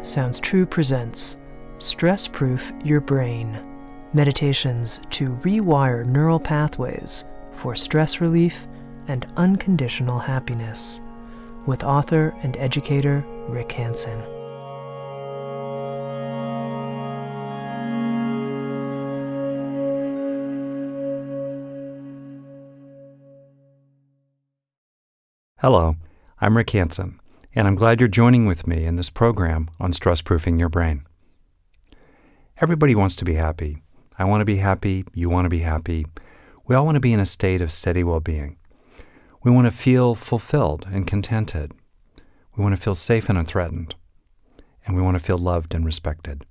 Sounds True presents Stress Proof Your Brain, meditations to rewire neural pathways for stress relief and unconditional happiness, with author and educator Rick Hanson. Hello, I'm Rick Hanson, and I'm glad you're joining with me in this program on stress-proofing your brain. Everybody wants to be happy. I want to be happy. You want to be happy. We all want to be in a state of steady well-being. We want to feel fulfilled and contented. We want to feel safe and unthreatened. And we want to feel loved and respected.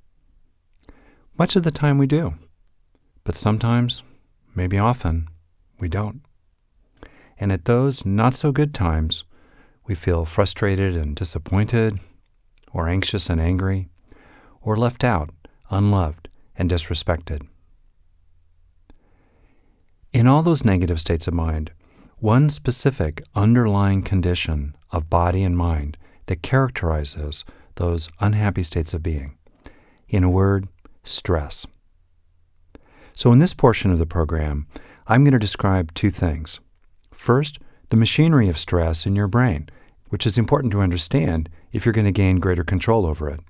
Much of the time we do, but sometimes, maybe often, we don't. And at those not-so-good times, we feel frustrated and disappointed, or anxious and angry, or left out, unloved, and disrespected. In all those negative states of mind, one specific underlying condition of body and mind that characterizes those unhappy states of being. In a word, stress. So in this portion of the program, I'm going to describe two things. First, the machinery of stress in your brain, which is important to understand if you're going to gain greater control over it.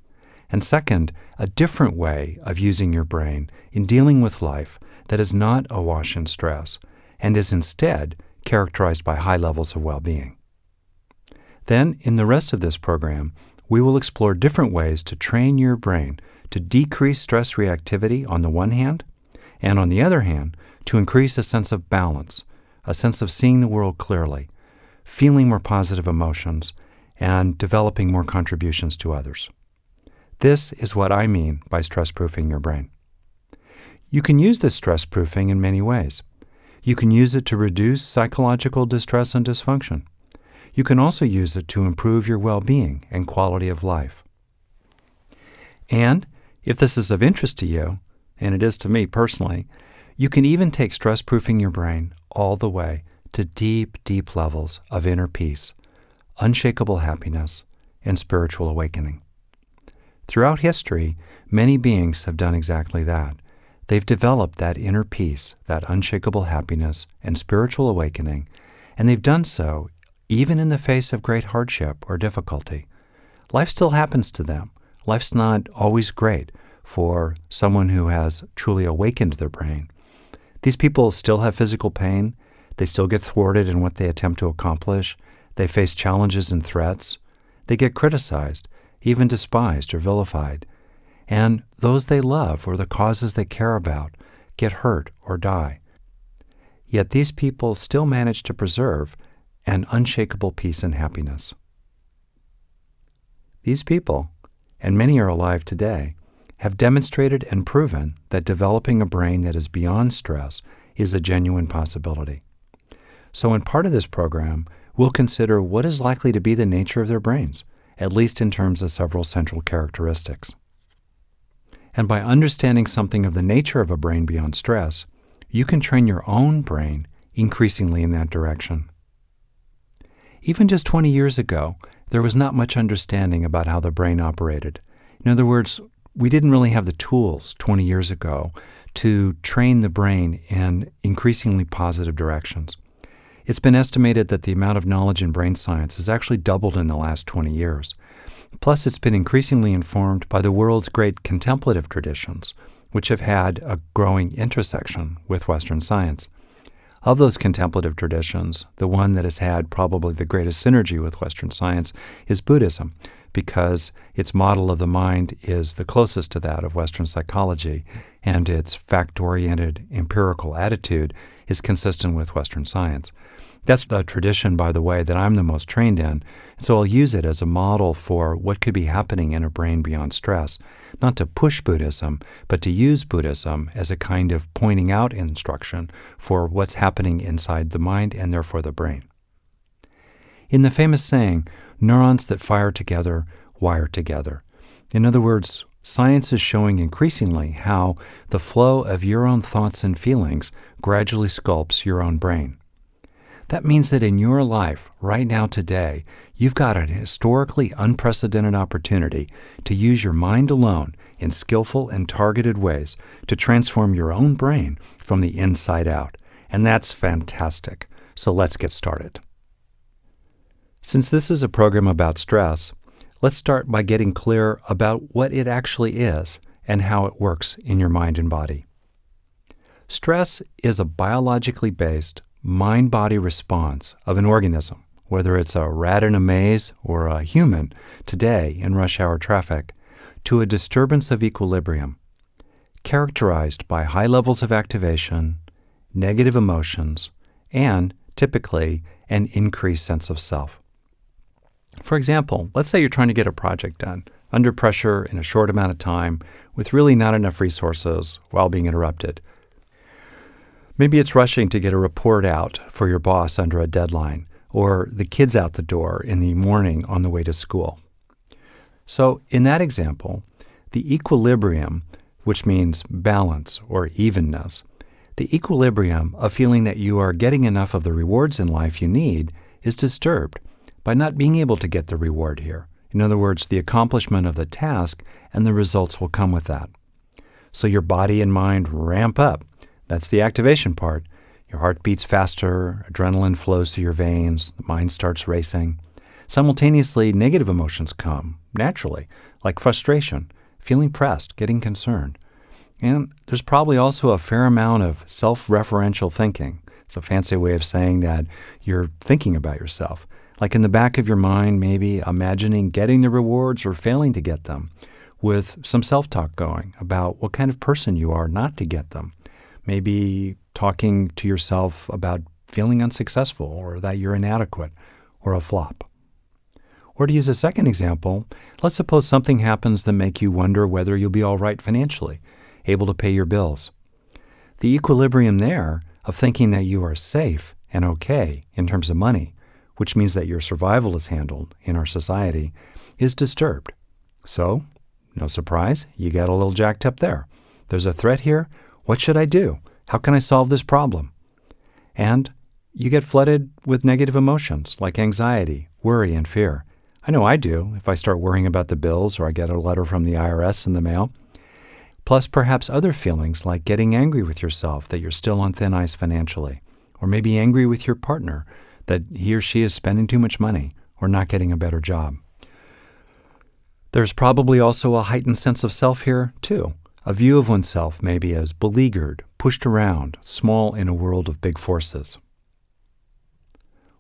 And second, a different way of using your brain in dealing with life that is not awash in stress and is instead characterized by high levels of well-being. Then, in the rest of this program, we will explore different ways to train your brain to decrease stress reactivity on the one hand, and on the other hand, to increase a sense of balance, a sense of seeing the world clearly, feeling more positive emotions, and developing more contributions to others. This is what I mean by stress-proofing your brain. You can use this stress-proofing in many ways. You can use it to reduce psychological distress and dysfunction. You can also use it to improve your well-being and quality of life. And if this is of interest to you, and it is to me personally, you can even take stress-proofing your brain all the way to deep, deep levels of inner peace, unshakable happiness, and spiritual awakening. Throughout history, many beings have done exactly that. They've developed that inner peace, that unshakable happiness, and spiritual awakening, and they've done so even in the face of great hardship or difficulty. Life still happens to them. Life's not always great for someone who has truly awakened their brain. These people still have physical pain. They still get thwarted in what they attempt to accomplish. They face challenges and threats. They get criticized, even despised or vilified. And those they love or the causes they care about get hurt or die. Yet these people still manage to preserve an unshakable peace and happiness. These people, and many are alive today, have demonstrated and proven that developing a brain that is beyond stress is a genuine possibility. So in part of this program, we'll consider what is likely to be the nature of their brains, at least in terms of several central characteristics. And by understanding something of the nature of a brain beyond stress, you can train your own brain increasingly in that direction. Even just 20 years ago, there was not much understanding about how the brain operated. In other words, we didn't really have the tools 20 years ago to train the brain in increasingly positive directions. It's been estimated that the amount of knowledge in brain science has actually doubled in the last 20 years. Plus, it's been increasingly informed by the world's great contemplative traditions, which have had a growing intersection with Western science. Of those contemplative traditions, the one that has had probably the greatest synergy with Western science is Buddhism, because its model of the mind is the closest to that of Western psychology, and its fact-oriented empirical attitude is consistent with Western science. That's the tradition, by the way, that I'm the most trained in, so I'll use it as a model for what could be happening in a brain beyond stress, not to push Buddhism, but to use Buddhism as a kind of pointing out instruction for what's happening inside the mind and therefore the brain. In the famous saying, neurons that fire together wire together. In other words, science is showing increasingly how the flow of your own thoughts and feelings gradually sculpts your own brain. That means that in your life, right now today, you've got an historically unprecedented opportunity to use your mind alone in skillful and targeted ways to transform your own brain from the inside out. And that's fantastic. So let's get started. Since this is a program about stress, let's start by getting clear about what it actually is and how it works in your mind and body. Stress is a biologically based mind-body response of an organism, whether it's a rat in a maze or a human today in rush hour traffic, to a disturbance of equilibrium, characterized by high levels of activation, negative emotions, and, typically, an increased sense of self. For example, let's say you're trying to get a project done, under pressure in a short amount of time, with really not enough resources while being interrupted. Maybe it's rushing to get a report out for your boss under a deadline, or the kids out the door in the morning on the way to school. So in that example, the equilibrium, which means balance or evenness, the equilibrium of feeling that you are getting enough of the rewards in life you need is disturbed by not being able to get the reward here. In other words, the accomplishment of the task and the results will come with that. So your body and mind ramp up. That's the activation part. Your heart beats faster, adrenaline flows through your veins, the mind starts racing. Simultaneously, negative emotions come, naturally, like frustration, feeling pressed, getting concerned. And there's probably also a fair amount of self-referential thinking. It's a fancy way of saying that you're thinking about yourself. Like in the back of your mind, maybe imagining getting the rewards or failing to get them, with some self-talk going about what kind of person you are not to get them. Maybe talking to yourself about feeling unsuccessful or that you're inadequate or a flop. Or to use a second example, let's suppose something happens that makes you wonder whether you'll be all right financially, able to pay your bills. The equilibrium there of thinking that you are safe and okay in terms of money, which means that your survival is handled in our society, is disturbed. So, no surprise, you get a little jacked up there. There's a threat here. What should I do? How can I solve this problem? And you get flooded with negative emotions like anxiety, worry, and fear. I know I do if I start worrying about the bills or I get a letter from the IRS in the mail. Plus perhaps other feelings like getting angry with yourself that you're still on thin ice financially, or maybe angry with your partner that he or she is spending too much money or not getting a better job. There's probably also a heightened sense of self here, too. A view of oneself maybe as beleaguered, pushed around, small in a world of big forces.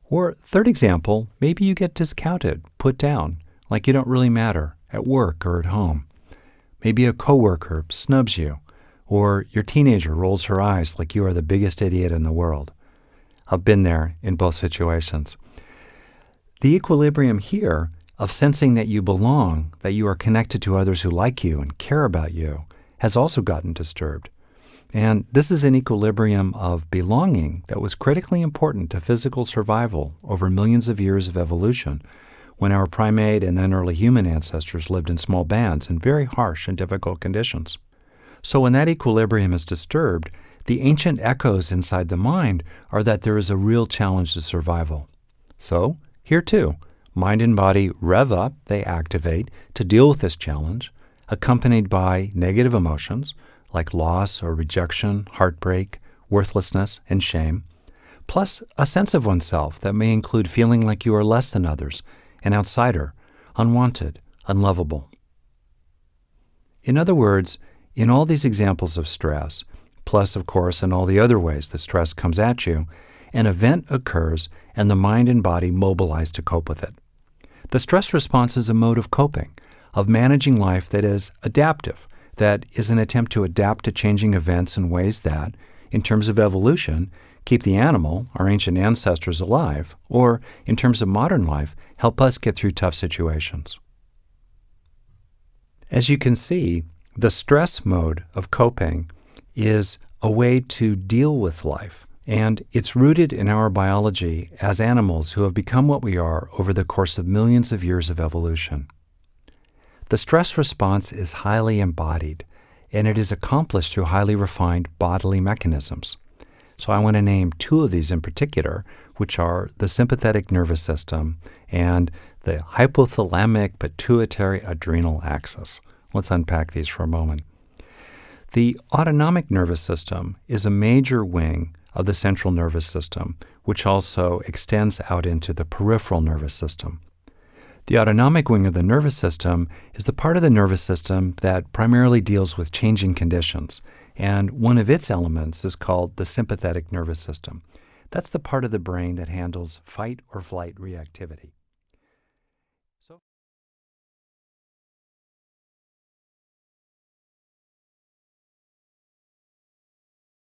Or third example, maybe you get discounted, put down, like you don't really matter at work or at home. Maybe a coworker snubs you, or your teenager rolls her eyes like you are the biggest idiot in the world. I've been there in both situations. The equilibrium here of sensing that you belong, that you are connected to others who like you and care about you, has also gotten disturbed. And this is an equilibrium of belonging that was critically important to physical survival over millions of years of evolution, when our primate and then early human ancestors lived in small bands in very harsh and difficult conditions. So when that equilibrium is disturbed, the ancient echoes inside the mind are that there is a real challenge to survival. So, here too, mind and body rev up, they activate to deal with this challenge, accompanied by negative emotions like loss or rejection, heartbreak, worthlessness, and shame, plus a sense of oneself that may include feeling like you are less than others, an outsider, unwanted, unlovable. In other words, in all these examples of stress, plus, of course, in all the other ways that stress comes at you, an event occurs and the mind and body mobilize to cope with it. The stress response is a mode of coping, of managing life that is adaptive, that is an attempt to adapt to changing events in ways that, in terms of evolution, keep the animal, our ancient ancestors, alive, or, in terms of modern life, help us get through tough situations. As you can see, the stress mode of coping is a way to deal with life, and it's rooted in our biology as animals who have become what we are over the course of millions of years of evolution. The stress response is highly embodied, and it is accomplished through highly refined bodily mechanisms. So I want to name two of these in particular, which are the sympathetic nervous system and the hypothalamic pituitary adrenal axis. Let's unpack these for a moment. The autonomic nervous system is a major wing of the central nervous system, which also extends out into the peripheral nervous system. The autonomic wing of the nervous system is the part of the nervous system that primarily deals with changing conditions, and one of its elements is called the sympathetic nervous system. That's the part of the brain that handles fight or flight reactivity.